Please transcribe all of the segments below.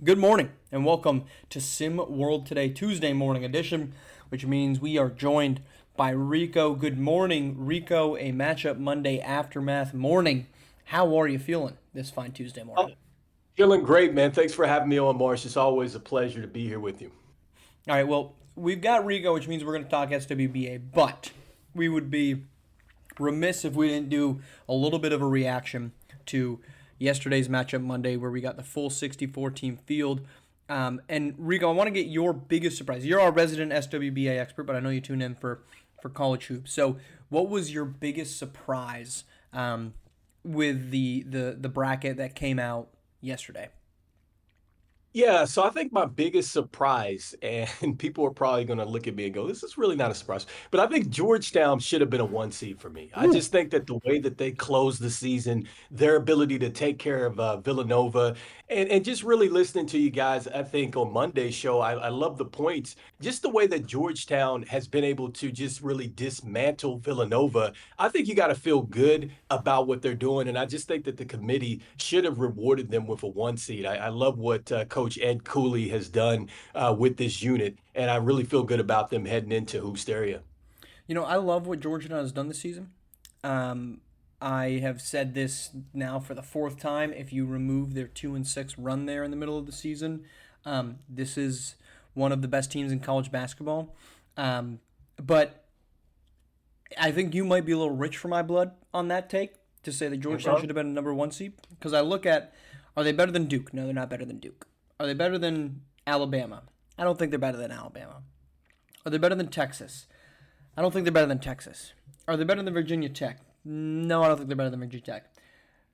Good morning and welcome to SimWorld Today, Tuesday morning edition, which means we are joined by Rico. Good morning, Rico, a matchup Monday aftermath morning. How are you feeling this fine Tuesday morning? Oh, feeling great, man. Thanks for having me on, Marsh. It's always a pleasure to be here with you. All right, well, we've got Rico, which means we're going to talk SWBA, but we would be remiss if we didn't do a little bit of a reaction to yesterday's matchup Monday where we got the full 64 team field. And Rico, I want to get your biggest surprise. You're our resident SWBA expert, but I know you tune in for college hoops. So, what was your biggest surprise with the bracket that came out yesterday? Yeah, so I think my biggest surprise, and people are probably going to look at me and go, this is really not a surprise, but I think Georgetown should have been a one seed for me. I Ooh. just think that the way that they closed the season, their ability to take care of Villanova, and just really listening to you guys, I think on Monday's show, I love the points. Just the way that Georgetown has been able to just really dismantle Villanova. I think you got to feel good about what they're doing. And I just think that the committee should have rewarded them with a one seed. I love what Coach Ed Cooley has done with this unit. And I really feel good about them heading into Hoopsteria. You know, I love what Georgetown has done this season. Um, I have said this now for the fourth time. If you remove their 2-6 run there in the middle of the season, this is one of the best teams in college basketball. But I think you might be a little rich for my blood on that take to say that Georgetown Okay. should have been a number one seed. Because I look at, are they better than Duke? No, they're not better than Duke. Are they better than Alabama? I don't think they're better than Alabama. Are they better than Texas? I don't think they're better than Texas. Are they better than Virginia Tech? No, I don't think they're better than Virginia Tech.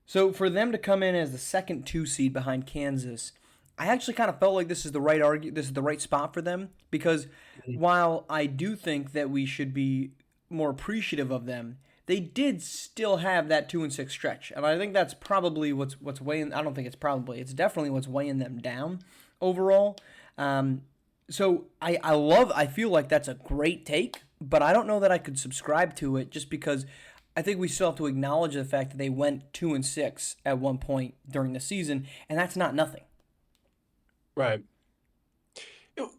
So for them to come in as the second two seed behind Kansas, I actually kind of felt like this is the right spot for them because while I do think that we should be more appreciative of them, they did still have that 2-6 stretch, and I think that's probably what's weighing. I don't think it's probably. It's definitely what's weighing them down overall. Um, so I feel like that's a great take, but I don't know that I could subscribe to it just because I think we still have to acknowledge the fact that they went 2-6 at one point during the season, and that's not nothing. Right.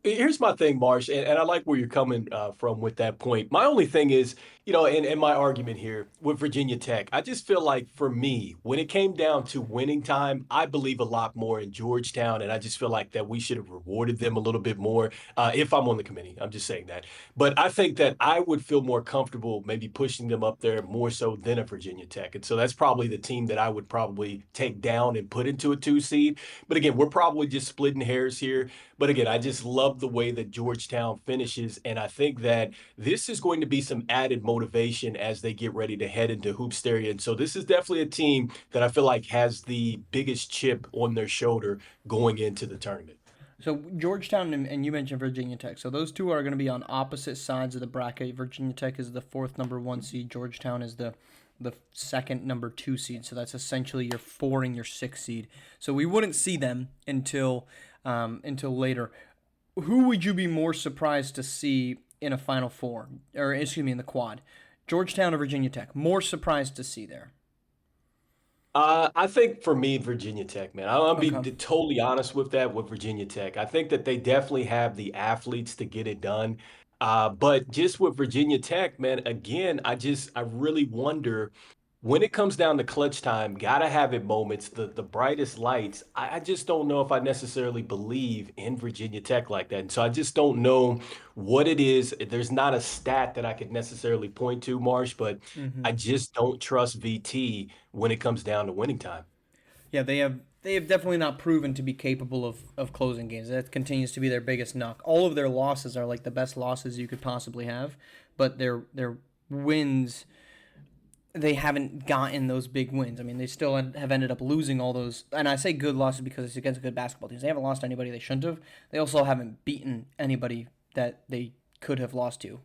Here's my thing, Marsh, and I like where you're coming from with that point. My only thing is, and my argument here with Virginia Tech, I just feel like for me, when it came down to winning time, I believe a lot more in Georgetown, and I just feel like that we should have rewarded them a little bit more if I'm on the committee. I'm just saying that. But I think that I would feel more comfortable maybe pushing them up there more so than a Virginia Tech. And so that's probably the team that I would probably take down and put into a two seed. But again, we're probably just splitting hairs here. But again, I just love the way that Georgetown finishes. And I think that this is going to be some added motivation as they get ready to head into Hoopsteria. And so this is definitely a team that I feel like has the biggest chip on their shoulder going into the tournament. So Georgetown and you mentioned Virginia Tech. So those two are going to be on opposite sides of the bracket. Virginia Tech is the fourth number one seed. Georgetown is the second number two seed. So that's essentially your four and your six seed. So we wouldn't see them until later. Who would you be more surprised to see in a Final Four, or excuse me, in the quad? Georgetown or Virginia Tech? More surprised to see there. I think for me, Virginia Tech, man, I'll be Okay. totally honest with that with Virginia Tech. I think that they definitely have the athletes to get it done. But just with Virginia Tech, man, again, I really wonder when it comes down to clutch time, gotta have it moments, the brightest lights. I just don't know if I necessarily believe in Virginia Tech like that. And so I just don't know what it is. There's not a stat that I could necessarily point to, Marsh, but I Hmm. just don't trust VT when it comes down to winning time. Yeah, they have definitely not proven to be capable of closing games. That continues to be their biggest knock. All of their losses are like the best losses you could possibly have, but their wins they haven't gotten those big wins. I mean, they still have ended up losing all those. And I say good losses because it's against good basketball teams. They haven't lost anybody they shouldn't have. They also haven't beaten anybody that they could have lost to.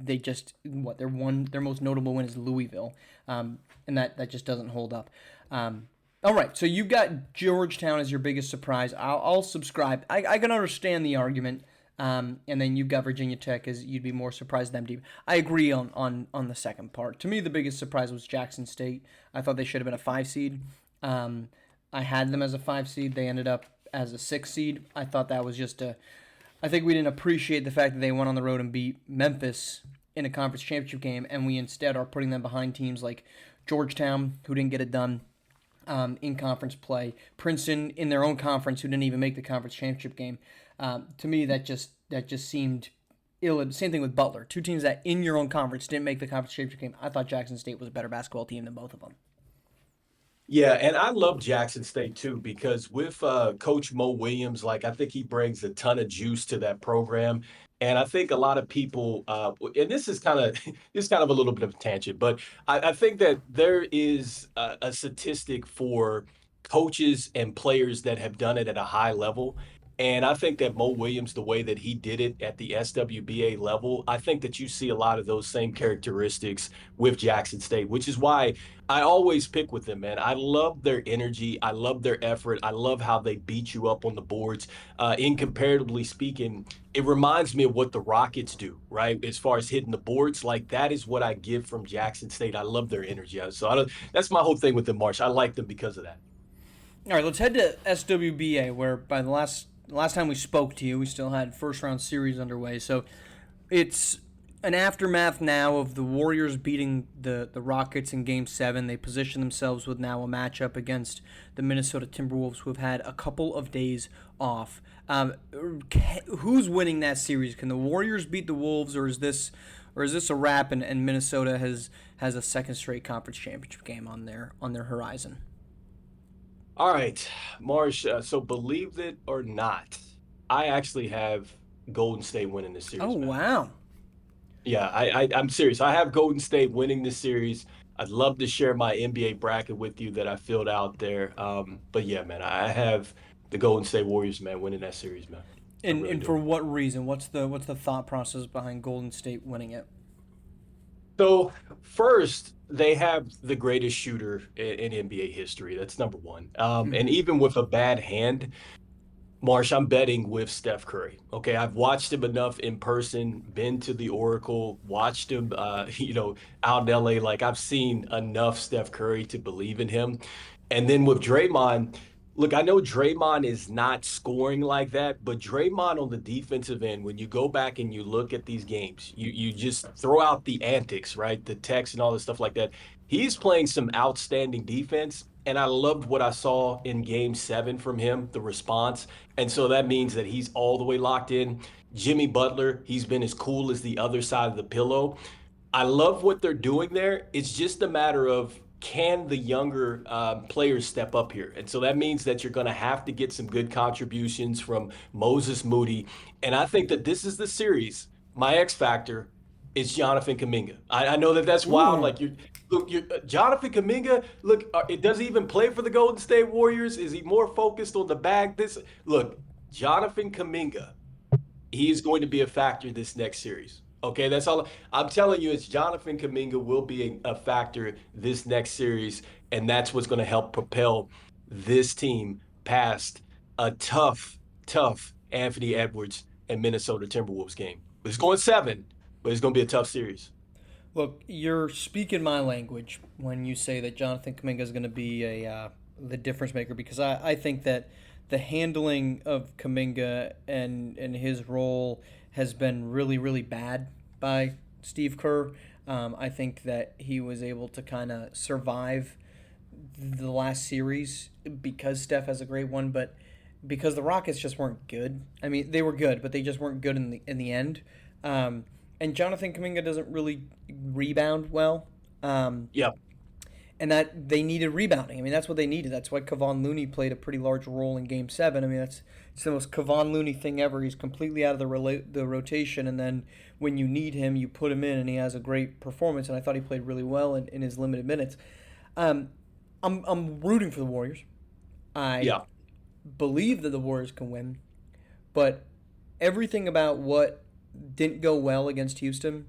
They just their most notable win is Louisville, and that just doesn't hold up. All right, so you've got Georgetown as your biggest surprise. I'll subscribe. I can understand the argument. And then you've got Virginia Tech as you'd be more surprised them deep. I agree on the second part. To me, the biggest surprise was Jackson State. I thought they should have been a five seed. I had them as a five seed. They ended up as a 6 seed. I thought that was just a. I think we didn't appreciate the fact that they went on the road and beat Memphis in a conference championship game, and we instead are putting them behind teams like Georgetown, who didn't get it done in conference play, Princeton in their own conference, who didn't even make the conference championship game. To me, that just seemed ill. Same thing with Butler, two teams that in your own conference didn't make the conference championship game. I thought Jackson State was a better basketball team than both of them. Yeah, and I love Jackson State too because with Coach Mo Williams, like I think he brings a ton of juice to that program, and I think a lot of people, and this is kind of this is kind of a little bit of a tangent, but I think that there is a statistic for coaches and players that have done it at a high level. And I think that Mo Williams, the way that he did it at the SWBA level, I think that you see a lot of those same characteristics with Jackson State, which is why I always pick with them, man. I love their energy. I love their effort. I love how they beat you up on the boards. Incomparatively speaking, it reminds me of what the Rockets do, right? As far as hitting the boards, like that is what I give from Jackson State. I love their energy. So that's my whole thing with them, Marsh. I like them because of that. All right, let's head to SWBA, where by the last time we spoke to you, we still had first round series underway. So it's an aftermath now of the Warriors beating the Rockets in Game 7. They position themselves with now a matchup against the Minnesota Timberwolves, who have had a couple of days off. Who's winning that series? Can the Warriors beat the Wolves, or is this a wrap and Minnesota has a second straight conference championship game on their horizon? All right, Marsh. So believe it or not, I actually have Golden State winning this Oh, series, man. wow. Yeah, I'm serious. I have Golden State winning this series. I'd love to share my NBA bracket with you that I filled out there. But yeah, man, I have the Golden State Warriors, man, winning that series, man. I really And for do. what reason? What's the thought process behind Golden State winning it? So first, they have the greatest shooter in NBA history. That's number one. And Mm-hmm. even with a bad hand, Marsh, I'm betting with Steph Curry. Okay, I've watched him enough in person, been to the Oracle, watched him, out in LA. Like I've seen enough Steph Curry to believe in him. And then with Draymond, look, I know Draymond is not scoring like that, but Draymond on the defensive end, when you go back and you look at these games, you just throw out the antics, right? The text and all this stuff like that. He's playing some outstanding defense. And I loved what I saw in game 7 from him, the response. And so that means that he's all the way locked in. Jimmy Butler, he's been as cool as the other side of the pillow. I love what they're doing there. It's just a matter of can the younger players step up here? And so that means that you're going to have to get some good contributions from Moses Moody. And I think that this is the series. My X factor is Jonathan Kaminga. I know that that's wild. Ooh. Like Jonathan Kaminga. Look, it does he even play for the Golden State Warriors? Is he more focused on the bag? This look, Jonathan Kaminga, he is going to be a factor this next series. Okay, that's all I'm telling you. Is Jonathan Kaminga will be a factor this next series, and that's what's going to help propel this team past a tough Anthony Edwards and Minnesota Timberwolves game. It's going 7, but it's going to be a tough series. Look, you're speaking my language when you say that Jonathan Kuminga is going to be the difference maker, because I think that the handling of Kuminga and his role has been really, really bad by Steve Kerr. I think that he was able to kind of survive the last series because Steph has a great one, but because the Rockets just weren't good. I mean, they were good, but they just weren't good in the end. And Jonathan Kuminga doesn't really rebound well. Yeah, And that they needed rebounding. I mean, that's what they needed. That's why Kevon Looney played a pretty large role in Game 7. I mean, it's the most Kevon Looney thing ever. He's completely out of the rotation, and then when you need him, you put him in, and he has a great performance. And I thought he played really well in his limited minutes. Um, I'm rooting for the Warriors. I yeah. believe that the Warriors can win, but everything about what didn't go well against Houston,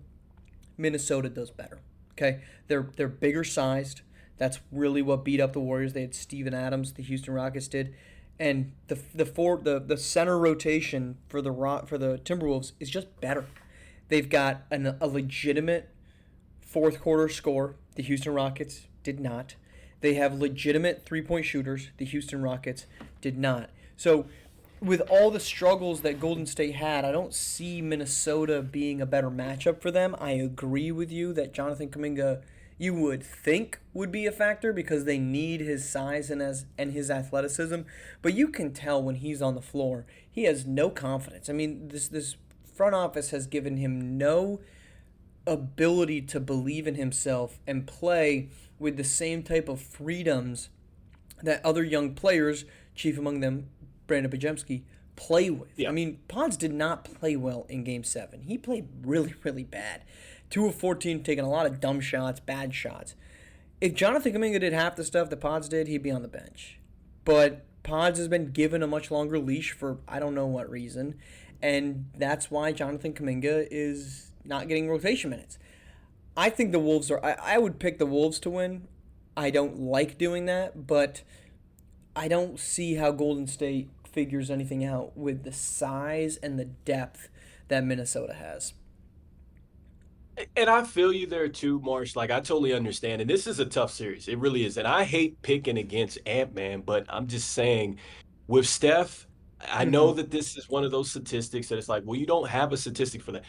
Minnesota does better. Okay, they're bigger sized. That's really what beat up the Warriors. They had Steven Adams, the Houston Rockets did, and the center rotation for the Timberwolves is just better. They've got a legitimate fourth quarter score. The Houston Rockets did not. They have legitimate 3-point shooters. The Houston Rockets did not. So, with all the struggles that Golden State had, I don't see Minnesota being a better matchup for them. I agree with you that Jonathan Kuminga, you would think would be a factor because they need his size and his athleticism, but you can tell when he's on the floor, he has no confidence. I mean, this front office has given him no ability to believe in himself and play with the same type of freedoms that other young players, chief among them Brandon Pajemski, play with. I Yeah. mean, Pons did not play well in Game 7. He played really, really bad. 2 of 14, taking a lot of dumb shots, bad shots. If Jonathan Kuminga did half the stuff that Pods did, he'd be on the bench. But Pods has been given a much longer leash for I don't know what reason, and that's why Jonathan Kuminga is not getting rotation minutes. I think the Wolves are. I would pick the Wolves to win. I don't like doing that, but I don't see how Golden State figures anything out with the size and the depth that Minnesota has. And I feel you there too, Marsh. Like I totally understand. And this is a tough series. It really is. And I hate picking against Ant-Man, but I'm just saying with Steph, I know Mm-hmm. that this is one of those statistics that it's like, well, you don't have a statistic for that.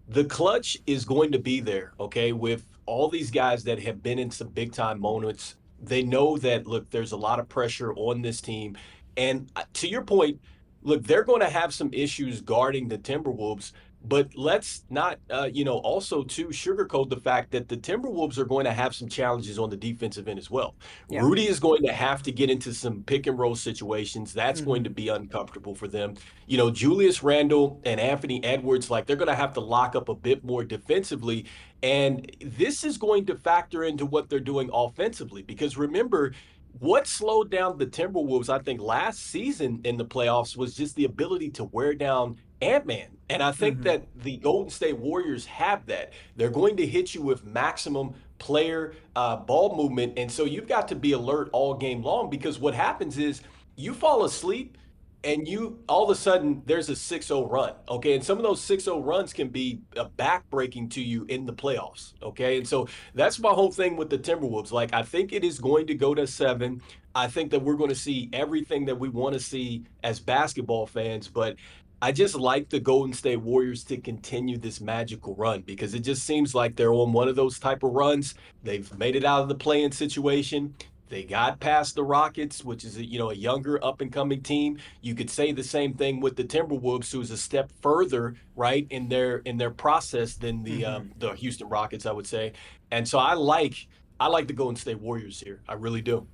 The clutch is going to be there, okay? With all these guys that have been in some big time moments, they know that, look, there's a lot of pressure on this team. And to your point, look, they're going to have some issues guarding the Timberwolves. But let's not, also too sugarcoat the fact that the Timberwolves are going to have some challenges on the defensive end as well. Yeah. Rudy is going to have to get into some pick and roll situations. That's going to Mm-hmm. be uncomfortable for them. Julius Randle and Anthony Edwards, like they're going to have to lock up a bit more defensively. And this is going to factor into what they're doing offensively. Because remember, what slowed down the Timberwolves, I think, last season in the playoffs was just the ability to wear down Ant-Man. And I think Mm-hmm. that the Golden State Warriors have that. They're going to hit you with maximum player ball movement. And so you've got to be alert all game long because what happens is you fall asleep and you all of a sudden there's a 6-0 run. Okay. And some of those 6-0 runs can be backbreaking to you in the playoffs. Okay. And so that's my whole thing with the Timberwolves. Like, I think it is going to go to 7. I think that we're going to see everything that we want to see as basketball fans. But I just like the Golden State Warriors to continue this magical run because it just seems like they're on one of those type of runs. They've made it out of the play-in situation. They got past the Rockets, which is a younger up and coming team. You could say the same thing with the Timberwolves, who's a step further right in their process than the Mm-hmm. um, the Houston Rockets, I would say. And so I like the Golden State Warriors here. I really do.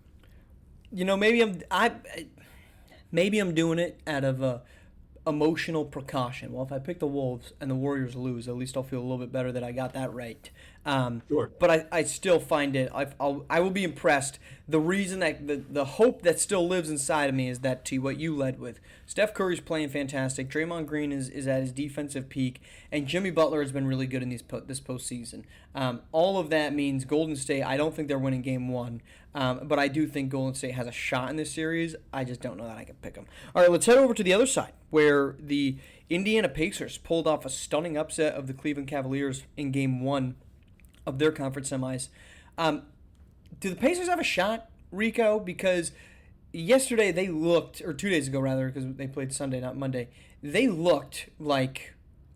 Maybe I'm doing it out of emotional precaution. Well, if I pick the Wolves and the Warriors lose, at least I'll feel a little bit better that I got that right. Sure. But I still find it. I will be impressed. The reason that the hope that still lives inside of me is that to what you led with. Steph Curry's playing fantastic. Draymond Green is at his defensive peak, and Jimmy Butler has been really good in this postseason. All of that means Golden State. I don't think they're winning Game 1, but I do think Golden State has a shot in this series. I just don't know that I can pick them. All right, let's head over to the other side where the Indiana Pacers pulled off a stunning upset of the Cleveland Cavaliers in Game 1 of their conference semis. Um, do the Pacers have a shot, Rico? Because yesterday they looked, or 2 days ago rather, because they played Sunday, not Monday, they looked like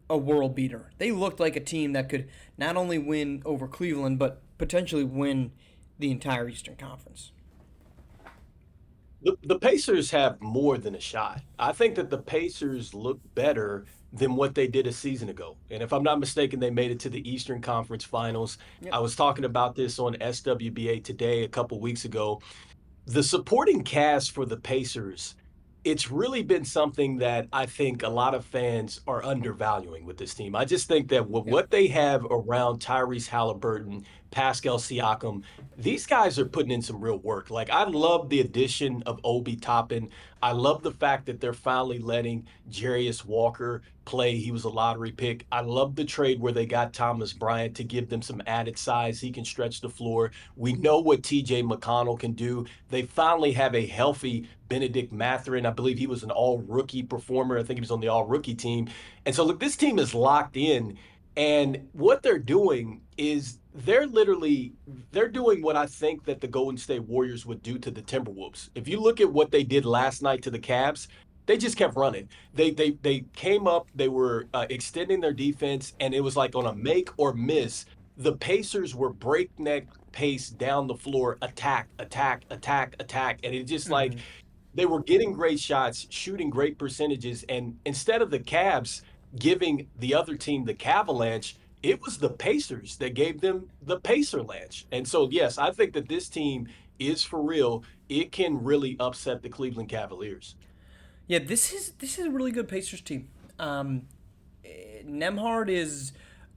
a world beater. They looked like a team that could not only win over Cleveland, but potentially win the entire Eastern Conference. The Pacers have more than a shot. I think that the Pacers look better than what they did a season ago. And if I'm not mistaken, they made it to the Eastern Conference Finals. Yep. I was talking about this on SWBA today a couple weeks ago. The supporting cast for the Pacers, it's really been something that I think a lot of fans are undervaluing with this team. I just think that with Yep. what they have around Tyrese Halliburton, Pascal Siakam, these guys are putting in some real work. Like, I love the addition of Obi Toppin. I love the fact that they're finally letting Jarius Walker play. He was a lottery pick. I love the trade where they got Thomas Bryant to give them some added size. He can stretch the floor. We know what TJ McConnell can do. They finally have a healthy Benedict Mathurin. I believe he was an all rookie performer. I think he was on the all rookie team. And so, look, this team is locked in. And what they're doing is they're doing what I think that the Golden State Warriors would do to the Timberwolves. If you look at what they did last night to the Cavs, they just kept running. They came up, they were extending their defense, and it was like on a make or miss. The Pacers were breakneck pace down the floor, attack, attack, attack, attack, and it just like Hmm. they were getting great shots, shooting great percentages, and instead of the Cavs giving the other team the Cavalanche, it was the Pacers that gave them the Pacerlanche. And so, yes, I think that this team is for real. It can really upset the Cleveland Cavaliers. Yeah, this is a really good Pacers team. Nemhard is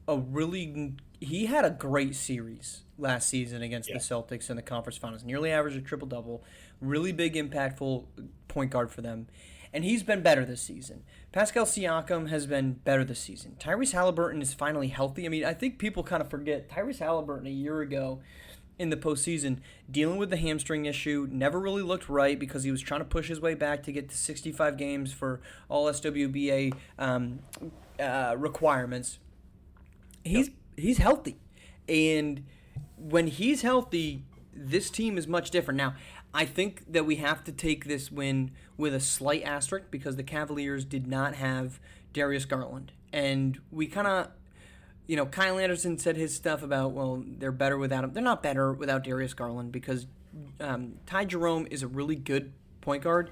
a really he had a great series last season against the Yeah. Celtics in the conference finals. Nearly averaged a triple double. Really big, impactful point guard for them. And he's been better this season. Pascal Siakam has been better this season. Tyrese Halliburton is finally healthy. I mean, I think people kind of forget Tyrese Halliburton a year ago in the postseason dealing with the hamstring issue. Never really looked right because he was trying to push his way back to get to 65 games for all SWBA requirements. Yep. He's healthy, and when he's healthy, this team is much different. Now, I think that we have to take this win with a slight asterisk because the Cavaliers did not have Darius Garland, and we kind of, Kyle Anderson said his stuff about, well, they're better without him. They're not better without Darius Garland because Ty Jerome is a really good point guard,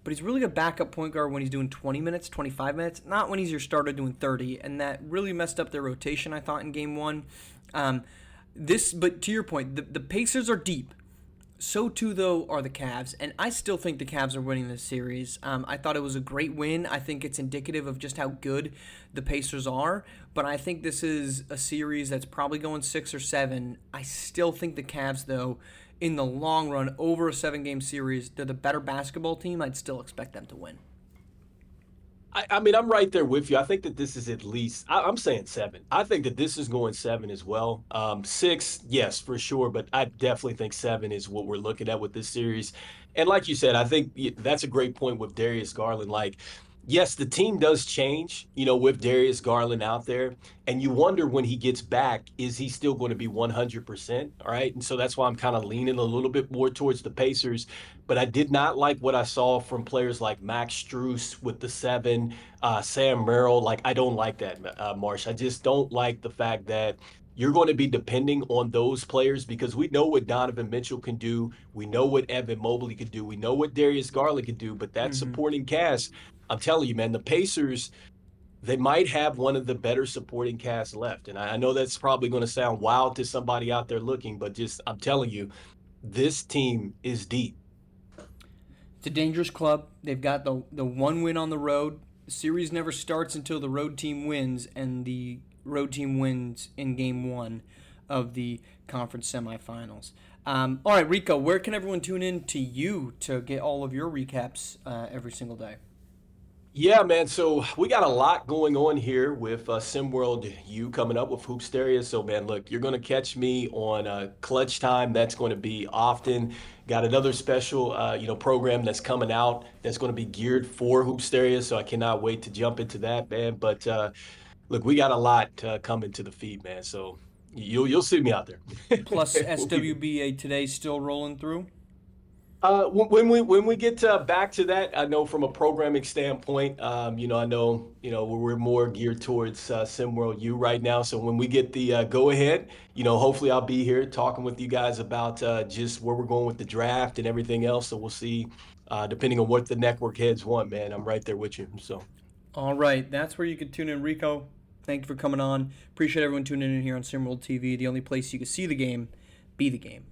but he's really a backup point guard when he's doing 20 minutes, 25 minutes, not when he's your starter doing 30, and that really messed up their rotation, I thought, in game one. But to your point, the Pacers are deep. So too, though, are the Cavs, and I still think the Cavs are winning this series. I thought it was a great win. I think it's indicative of just how good the Pacers are, but I think this is a series that's probably going 6 or 7. I still think the Cavs, though, in the long run, over a 7-game series, they're the better basketball team. I'd still expect them to win. I mean, I'm right there with you. I think that this is at least, I'm saying 7. I think that this is going 7 as well. 6, yes, for sure. But I definitely think 7 is what we're looking at with this series. And like you said, I think that's a great point with Darius Garland. Like, yes, the team does change, with Darius Garland out there. And you wonder when he gets back, is he still going to be 100%? All right. And so that's why I'm kind of leaning a little bit more towards the Pacers. But I did not like what I saw from players like Max Strus with the 7, Sam Merrill. Like, I don't like that, Marsh. I just don't like the fact that you're going to be depending on those players because we know what Donovan Mitchell can do. We know what Evan Mobley could do. We know what Darius Garland could do. But that Mm-hmm. supporting cast, I'm telling you, man, the Pacers, they might have one of the better supporting casts left. And I know that's probably going to sound wild to somebody out there looking, but just, I'm telling you, this team is deep. It's a dangerous club. They've got the one win on the road. The series never starts until the road team wins, and the road team wins in game one of the conference semifinals. All right, Rico, where can everyone tune in to you to get all of your recaps every single day? Yeah, man. So we got a lot going on here with SimWorld U coming up with Hoopsteria. So, man, look, you're going to catch me on Clutch Time. That's going to be often. Got another special, program that's coming out that's going to be geared for Hoopsteria. So I cannot wait to jump into that, man. But look, we got a lot coming to the feed, man. So you'll see me out there. Plus We'll be there. SWBA today still rolling through. When we get back to that, I know from a programming standpoint, I know we're more geared towards SimWorld U right now. So when we get the go ahead, hopefully I'll be here talking with you guys about just where we're going with the draft and everything else. So we'll see, depending on what the network heads want, man. I'm right there with you. So All right, that's where you can tune in, Rico. Thank you for coming on. Appreciate everyone tuning in here on SimWorld TV, the only place you can see the game, be the game.